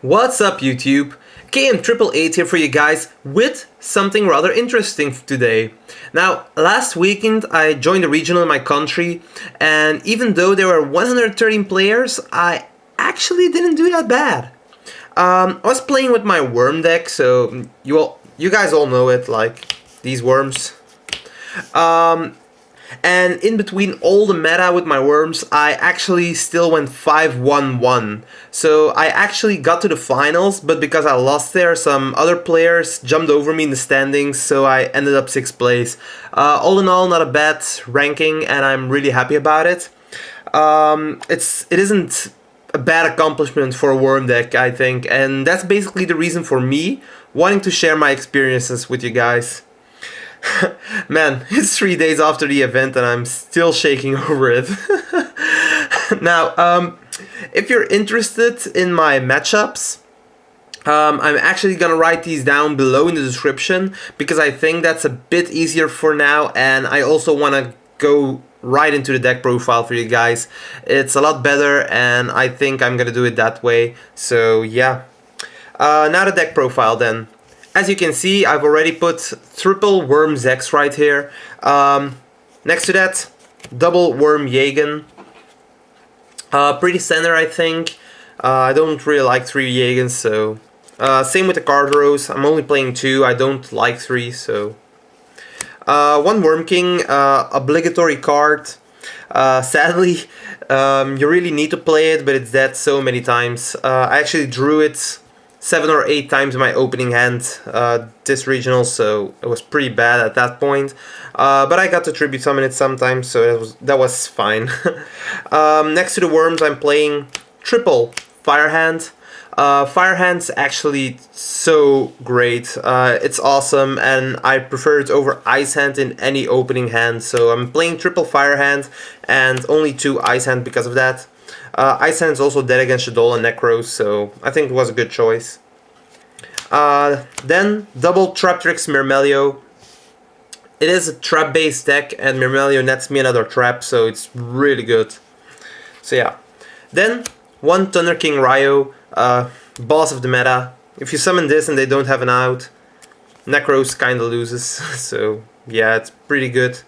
What's up YouTube? KM888 here for you guys with something rather interesting today. Now, last weekend I joined a regional in my country, and even though there were 113 players, I actually didn't do that bad. I was playing with my worm deck, so you guys all know it, like these worms. And in between all the meta with my worms, I actually still went 5-1-1. So I actually got to the finals, but because I lost there, some other players jumped over me in the standings, so I ended up 6th place. All in all, not a bad ranking, and I'm really happy about it. It isn't a bad accomplishment for a worm deck, I think, and that's basically the reason for me wanting to share my experiences with you guys. Man, it's 3 days after the event and I'm still shaking over it. Now, if you're interested in my matchups, I'm actually gonna write these down below in the description because I think that's a bit easier for now, and I also want to go right into the deck profile for you guys. It's a lot better and I think I'm gonna do it that way. So yeah, now the deck profile then. As you can see, I've already put triple Worm Zex right here. Next to that, double Worm Jagen. Pretty standard, I think. I don't really like 3 Jagens, so... same with the card rows. I'm only playing 2. I don't like 3, so... 1 Worm King, obligatory card. Sadly, you really need to play it, but it's dead so many times. I actually drew it 7 or 8 times in my opening hand this regional, so it was pretty bad at that point. But I got to tribute summon it sometimes, so that was fine. Next to the worms, I'm playing triple Firehand. Firehand's actually so great. It's awesome, and I prefer it over Ice Hand in any opening hand. So I'm playing triple Firehand and only 2 Ice Hand because of that. Ice Hand is also dead against Shadoll and Nekroz, so I think it was a good choice. Then, double Traptrix Myrmelio. It is a trap-based deck, and Myrmelio nets me another trap, so it's really good. So yeah. Then, 1 Thunder King Ryo, boss of the meta. If you summon this and they don't have an out, Nekroz kinda loses, so yeah, it's pretty good.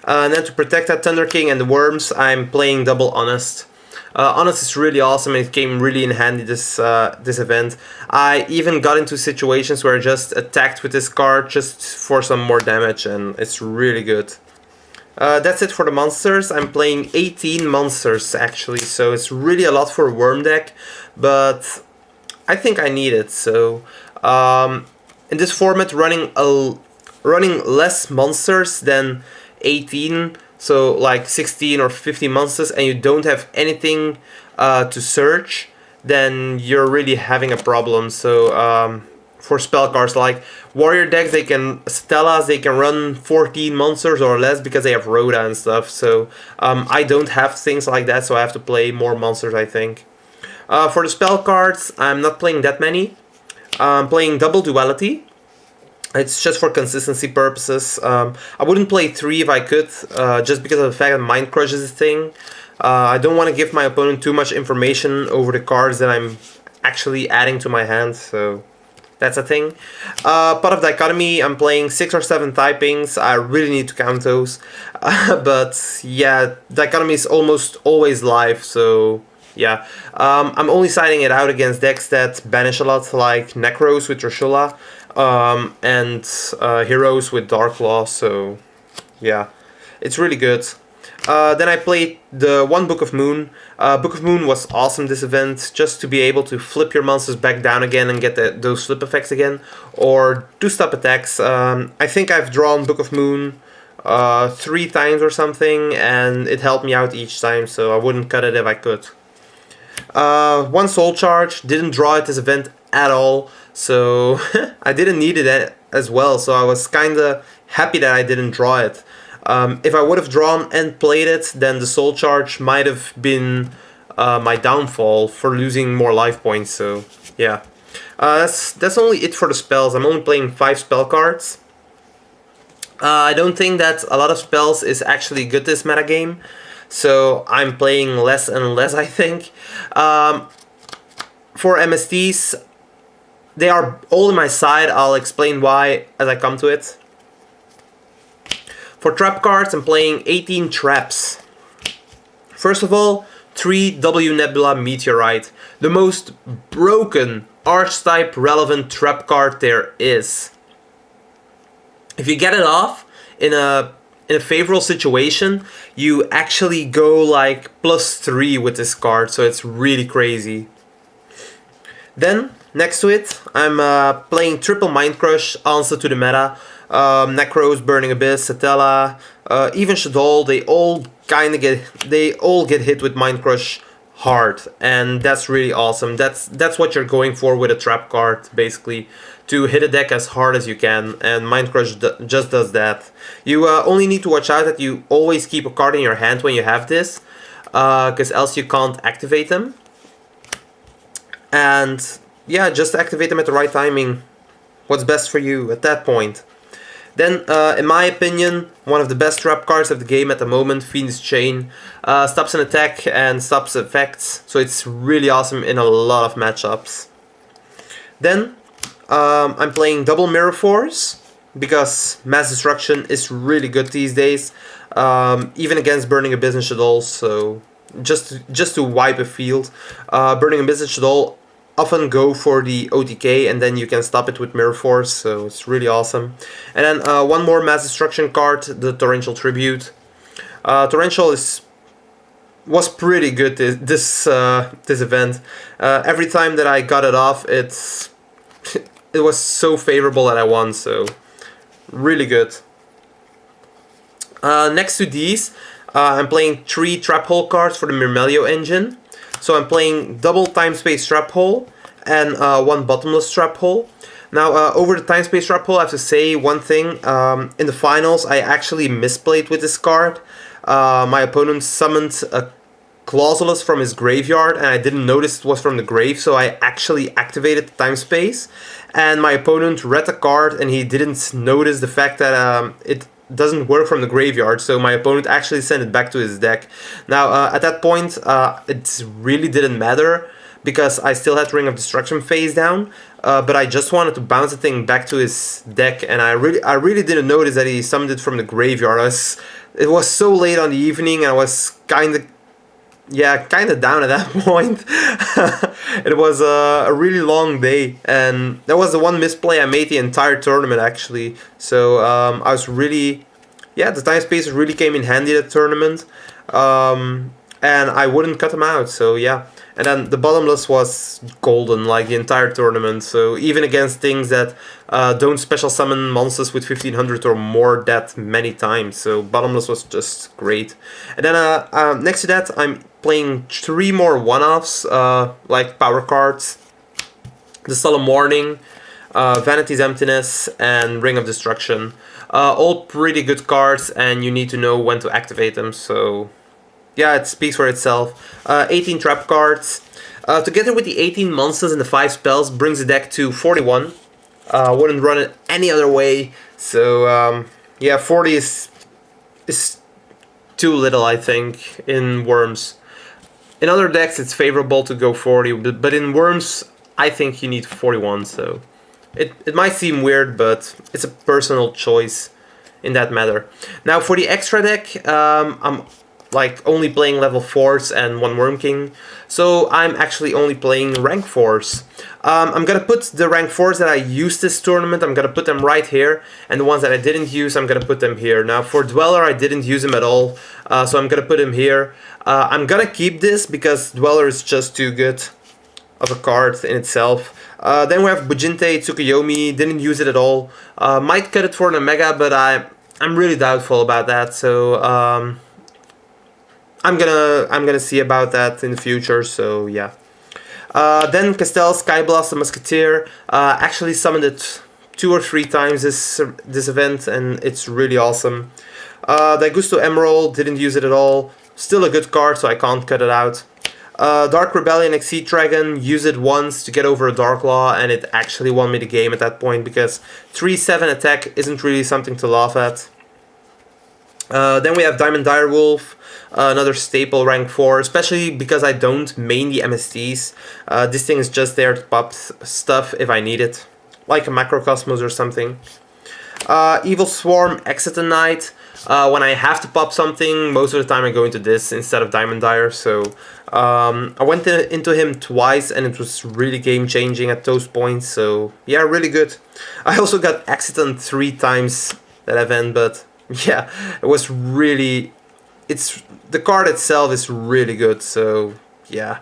And then to protect that Thunder King and the worms, I'm playing double Honest. Honest is really awesome, and it came really in handy this event. I even got into situations where I just attacked with this card just for some more damage, and it's really good. That's it for the monsters. I'm playing 18 monsters actually, so it's really a lot for a worm deck, but I think I need it. So in this format, running less monsters than 18, so like 16 or 15 monsters, and you don't have anything to search, then you're really having a problem. So for spell cards like warrior decks, they can Satellas, they can run 14 monsters or less because they have Rhoda and stuff. So I don't have things like that, so I have to play more monsters, I think. For the spell cards, I'm not playing that many. I'm playing double Duality. It's just for consistency purposes. I wouldn't play 3 if I could, just because of the fact that Mind Crush is a thing. I don't want to give my opponent too much information over the cards that I'm actually adding to my hand, so that's a thing. Pot of Dichotomy, I'm playing 6 or 7 typings. I really need to count those. But yeah, Dichotomy is almost always live, so yeah. I'm only siding it out against decks that banish a lot, like Nekroz with Trishula. And heroes with Dark Claw, so yeah, it's really good. Then I played the 1 Book of Moon. Book of Moon was awesome this event, just to be able to flip your monsters back down again and get those flip effects again, or do stop attacks. I think I've drawn Book of Moon 3 times or something, and it helped me out each time, so I wouldn't cut it if I could. 1 Soul Charge, didn't draw it this event at all, so I didn't need it as well, so I was kinda happy that I didn't draw it. If I would have drawn and played it, then the Soul Charge might have been my downfall for losing more life points, so yeah. That's only it for the spells. I'm only playing 5 spell cards. I don't think that a lot of spells is actually good this metagame, so I'm playing less and less, I think. for MSTs, they are all on my side. I'll explain why as I come to it. For trap cards, I'm playing 18 traps. First of all, 3 W Nebula Meteorite, the most broken archetype relevant trap card there is. If you get it off in a favorable situation, you actually go like +3 with this card, so it's really crazy. Then, next to it, I'm playing triple Mind Crush, answer to the meta. Nekroz, Burning Abyss, Satellas, even Shadow, they all get hit with Mind Crush hard, and that's really awesome. That's what you're going for with a trap card, basically, to hit a deck as hard as you can, and Mind Crush just does that. You only need to watch out that you always keep a card in your hand when you have this, because else you can't activate them. And yeah, just activate them at the right timing. What's best for you at that point. Then, in my opinion, one of the best trap cards of the game at the moment, Fiend's Chain. Stops an attack and stops effects, so it's really awesome in a lot of matchups. Then, I'm playing double Mirror Force, because Mass Destruction is really good these days, even against Burning Abyss and Shadow, so just to wipe a field. Burning Abyss and Shadow often go for the OTK, and then you can stop it with Mirror Force, so it's really awesome. And then one more Mass Destruction card, the Torrential Tribute. Torrential was pretty good this event. Every time that I got it off, it was so favorable that I won, so really good. Next to these, I'm playing 3 Trap Hole cards for the Myrmelio engine. So I'm playing double Time Space Trap Hole and 1 Bottomless Trap Hole. Now, over the Time Space Trap Hole, I have to say one thing. In the finals, I actually misplayed with this card. My opponent summoned a Clausulus from his graveyard, and I didn't notice it was from the grave, so I actually activated the Time Space. And my opponent read the card, and he didn't notice the fact that it doesn't work from the graveyard, so my opponent actually sent it back to his deck. Now, at that point, it really didn't matter, because I still had Ring of Destruction face down, but I just wanted to bounce the thing back to his deck, and I really didn't notice that he summoned it from the graveyard. It was so late on the evening, and I was kind of down at that point. It was a really long day, and that was the one misplay I made the entire tournament, actually. So I was really, the Time Space really came in handy at the tournament, and I wouldn't cut him out, so yeah. And then the Bottomless was golden, like the entire tournament, so even against things that don't special summon monsters with 1500 or more that many times, so Bottomless was just great. And then next to that, I'm playing 3 more one-offs, like power cards, the Solemn Warning, Vanity's Emptiness, and Ring of Destruction. All pretty good cards, and you need to know when to activate them, so yeah, it speaks for itself. 18 trap cards. Together with the 18 monsters and the 5 spells brings the deck to 41. Wouldn't run it any other way, so yeah, 40 is too little, I think, in Worms. In other decks, it's favorable to go 40, but in Worms, I think you need 41, so it might seem weird, but it's a personal choice in that matter. Now, for the extra deck, I'm like only playing level 4s and 1 Worm King, so I'm actually only playing rank 4s. I'm gonna put the rank 4s that I used this tournament, I'm gonna put them right here, and the ones that I didn't use, I'm gonna put them here. Now for Dweller, I didn't use him at all, so I'm gonna put him here. I'm gonna keep this because Dweller is just too good of a card in itself. Then we have Bujinte, Tsukuyomi, didn't use it at all. Might cut it for an Omega, but I'm really doubtful about that, so I'm gonna see about that in the future, so yeah. Then Castel, Skyblast, the Musketeer, actually summoned it 2 or 3 times this event, and it's really awesome. Daigusto Emerald, didn't use it at all. Still a good card, so I can't cut it out. Dark Rebellion, Exceed Dragon, used it once to get over a Dark Law, and it actually won me the game at that point, because 3-7 attack isn't really something to laugh at. Then we have Diamond Direwolf, another staple rank 4, especially because I don't main the MSTs. This thing is just there to pop stuff if I need it, like a Macrocosmos or something. Evil Swarm, Excitonite. When I have to pop something, most of the time I go into this instead of Diamond Dire, so I went into him twice and it was really game changing at those points, so yeah, really good. I also got Accident 3 times that event, but yeah, it was really... the card itself is really good, so yeah.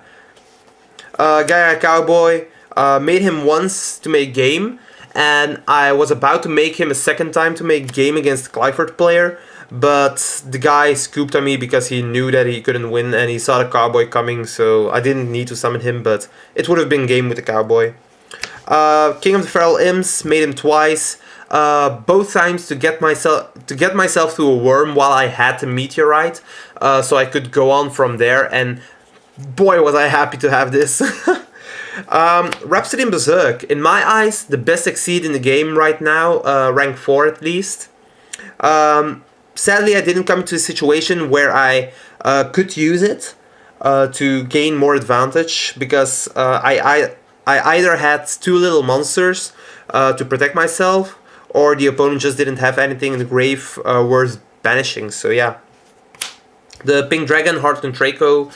Gaia Cowboy, made him once to make game, and I was about to make him a second time to make game against Qliphort player, but the guy scooped on me because he knew that he couldn't win and he saw the Cowboy coming, so I didn't need to summon him, but it would have been game with the Cowboy. King of the Feral Imps, made him twice, both times to get myself to a worm while I had the meteorite, so I could go on from there, and boy was I happy to have this. Rhapsody and Berserk, in my eyes, the best Exceed in the game right now, rank 4 at least. Sadly, I didn't come to a situation where I could use it to gain more advantage, because I either had too little monsters to protect myself, or the opponent just didn't have anything in the grave worth banishing, so yeah. The Pink Dragon, Heartland Draco,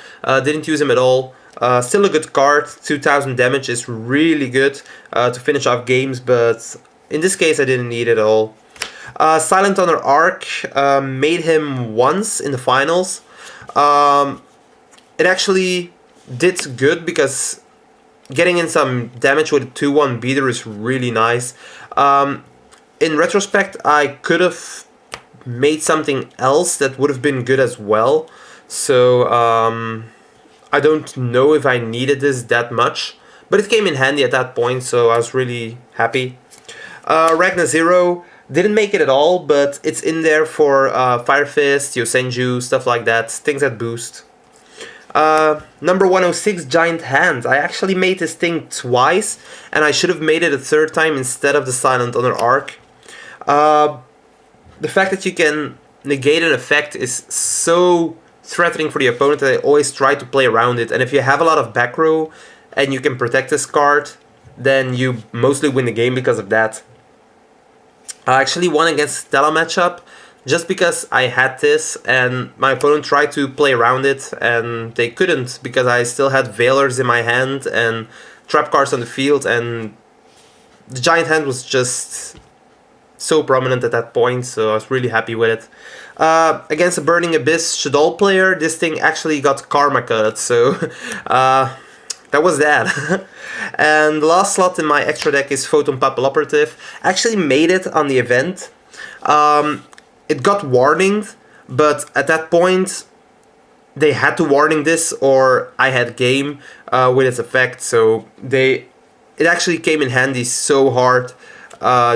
didn't use him at all. Still a good card, 2000 damage is really good to finish off games, but in this case I didn't need it at all. Silent Honor Arc, made him once in the finals. It actually did good because getting in some damage with a 2-1 beater is really nice. In retrospect, I could have made something else that would have been good as well, so I don't know if I needed this that much, but it came in handy at that point, so I was really happy. Ragna Zero, didn't make it at all, but it's in there for Fire Fist, Yosenju, stuff like that, things that boost. Number 106, Giant Hand. I actually made this thing twice, and I should have made it a third time instead of the Silent Honor Arc. The fact that you can negate an effect is so threatening for the opponent that I always try to play around it, and if you have a lot of back row and you can protect this card, then you mostly win the game because of that. I actually won against Stella matchup just because I had this and my opponent tried to play around it and they couldn't, because I still had Veilers in my hand and trap cards on the field, and the Giant Hand was just so prominent at that point, so I was really happy with it. Against a Burning Abyss Shaddoll player, this thing actually got Karma cut, so that was that. And the last slot in my extra deck is Photon Papilloperative. I actually made it on the event. It got warninged, but at that point they had to warning this or I had game with its effect, so it actually came in handy so hard.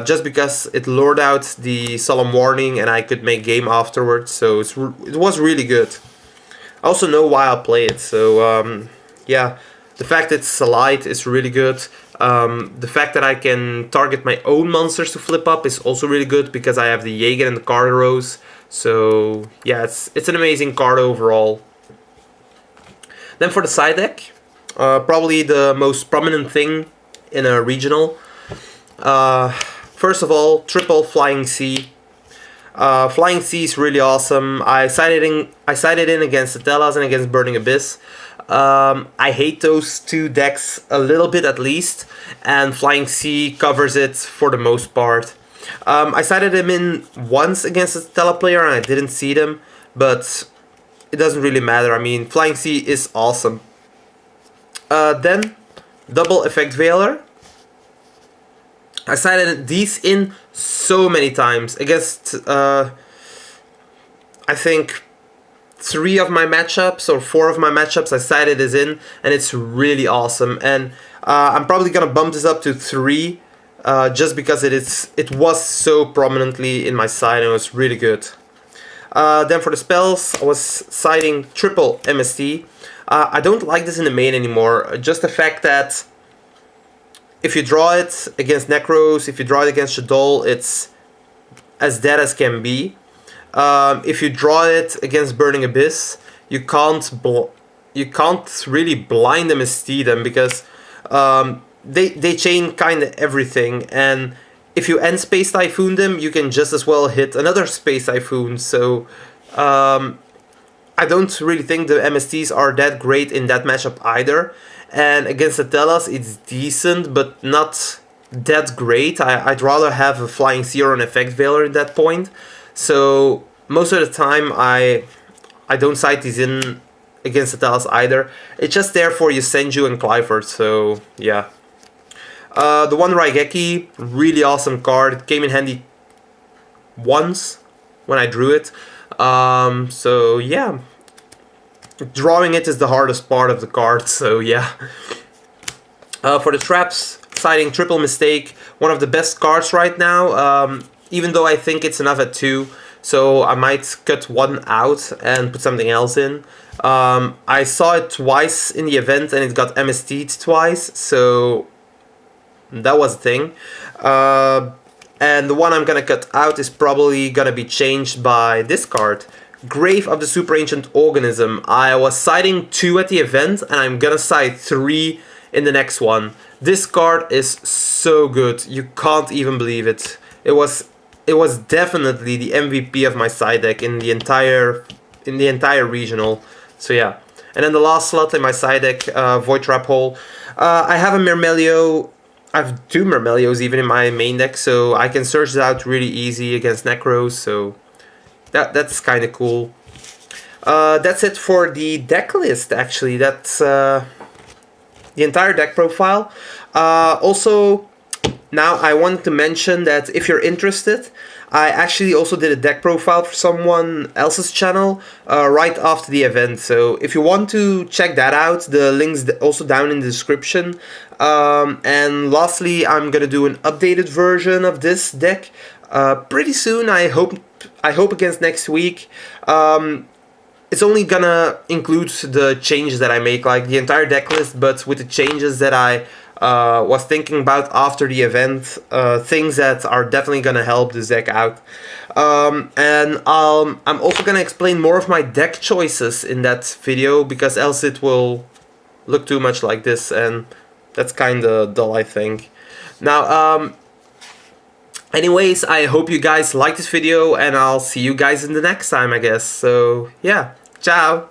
Just because it lured out the Solemn Warning and I could make game afterwards, so it was really good. I also know why I play it, so yeah, the fact that it's a light is really good. The fact that I can target my own monsters to flip up is also really good because I have the Jaeger and the Carderos, so yeah, it's an amazing card overall. Then for the side deck, probably the most prominent thing in a regional. First of all, triple Flying Sea. Flying Sea is really awesome. I sided in against Satellas and against Burning Abyss. I hate those two decks a little bit at least, and Flying Sea covers it for the most part. I sided him in once against a Stella player and I didn't see them, but it doesn't really matter. I mean, Flying Sea is awesome. Then, double Effect Veiler. I sided these in so many times against, I think, 3 of my matchups or 4 of my matchups I sided this in, and it's really awesome. And I'm probably gonna bump this up to 3, just because it was so prominently in my side and it was really good. Then for the spells, I was siding triple MST. I don't like this in the main anymore, just the fact that if you draw it against Nekroz, if you draw it against Shaddoll, it's as dead as can be. if you draw it against Burning Abyss, you can't really blind them and steal them, because they chain kind of everything, and if you end Space Typhoon them, you can just as well hit another Space Typhoon. So I don't really think the MSTs are that great in that matchup either. And against Satellas, it's decent, but not that great. I'd rather have a Flying Seer or an Effect Veiler at that point. So most of the time, I don't side these in against Satellas either. It's just there for Senju and Qliphort, so yeah. The one Raigeki, really awesome card. It came in handy once when I drew it. So yeah, drawing it is the hardest part of the card, so yeah. For the traps, siding Triple Mistake, one of the best cards right now, even though I think it's enough at 2, so I might cut one out and put something else in. I saw it twice in the event and it got MST'd twice, so that was a thing. And the one I'm gonna cut out is probably gonna be changed by this card, Grave of the Super Ancient Organism. I was siding 2 at the event, and I'm gonna side 3 in the next one. This card is so good, you can't even believe it. It was definitely the MVP of my side deck in the entire regional. So yeah. And then the last slot in my side deck, Void Trap Hole. I have a Mermelio. I have 2 Mermelios even in my main deck, so I can search it out really easy against Nekroz, so that's kind of cool. That's it for the deck list, actually. That's the entire deck profile. Also, now I wanted to mention that if you're interested, I actually also did a deck profile for someone else's channel right after the event. So if you want to check that out, the link's also down in the description. And lastly, I'm gonna do an updated version of this deck pretty soon. I hope against next week. It's only gonna include the changes that I make, like the entire deck list, but with the changes that I was thinking about after the event, things that are definitely gonna help this deck out. And I'm also gonna explain more of my deck choices in that video, because else it will look too much like this, and that's kinda dull, I think. Now, anyways, I hope you guys like this video, and I'll see you guys in the next time, I guess. So, yeah. Ciao!